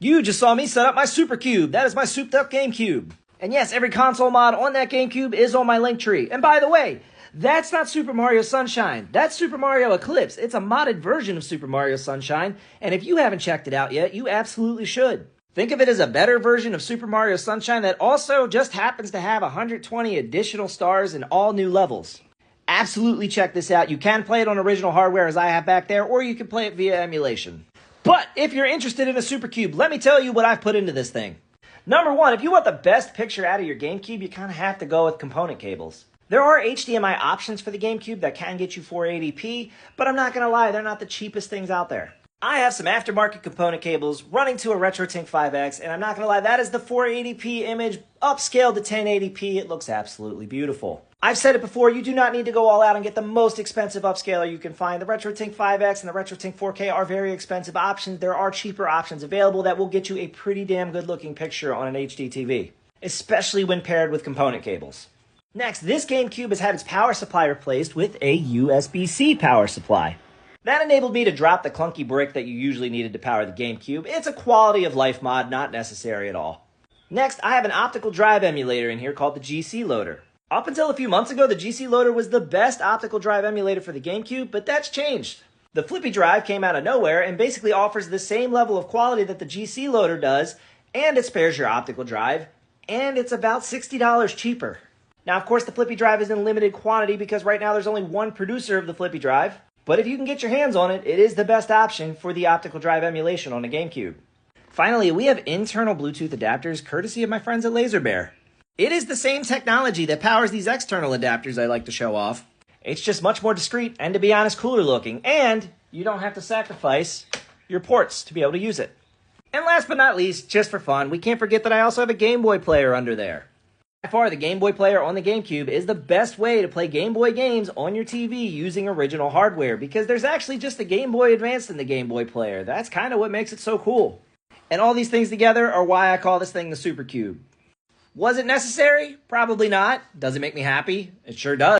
You just saw me set up my Supercube. That is my souped up GameCube. And yes, every console mod on that GameCube is on my link tree. And by the way, that's not Super Mario Sunshine. That's Super Mario Eclipse. It's a modded version of Super Mario Sunshine. And if you haven't checked it out yet, you absolutely should. Think of it as a better version of Super Mario Sunshine that also just happens to have 120 additional stars and all new levels. Absolutely check this out. You can play it on original hardware as I have back there, or you can play it via emulation. But if you're interested in a Supercube, let me tell you what I've put into this thing. Number one, if you want the best picture out of your GameCube, you kind of have to go with component cables. There are HDMI options for the GameCube that can get you 480p, but I'm not going to lie, they're not the cheapest things out there. I have some aftermarket component cables running to a RetroTink 5X, and I'm not going to lie, that is the 480p image upscaled to 1080p. It looks absolutely beautiful. I've said it before, you do not need to go all out and get the most expensive upscaler you can find. The RetroTink 5X and the RetroTink 4K are very expensive options. There are cheaper options available that will get you a pretty damn good looking picture on an HD TV, especially when paired with component cables. Next, this GameCube has had its power supply replaced with a USB-C power supply. That enabled me to drop the clunky brick that you usually needed to power the GameCube. It's a quality of life mod, not necessary at all. Next, I have an optical drive emulator in here called the GC Loader. Up until a few months ago, the GC Loader was the best optical drive emulator for the GameCube, but that's changed. The flippy drive came out of nowhere and basically offers the same level of quality that the GC Loader does, and it spares your optical drive, and it's about $60 cheaper. Now, of course, the flippy drive is in limited quantity because right now there's only one producer of the flippy drive, but if you can get your hands on it, it is the best option for the optical drive emulation on a GameCube. Finally, we have internal Bluetooth adapters courtesy of my friends at LaserBear. It is the same technology that powers these external adapters I like to show off. It's just much more discreet and, to be honest, cooler looking, and you don't have to sacrifice your ports to be able to use it. And last but not least, just for fun, we can't forget that I also have a Game Boy player under there. By far, the Game Boy player on the GameCube is the best way to play Game Boy games on your TV using original hardware, because there's actually just a Game Boy Advance in the Game Boy player. That's kind of what makes it so cool. And all these things together are why I call this thing the Supercube. Was it necessary? Probably not. Does it make me happy? It sure does.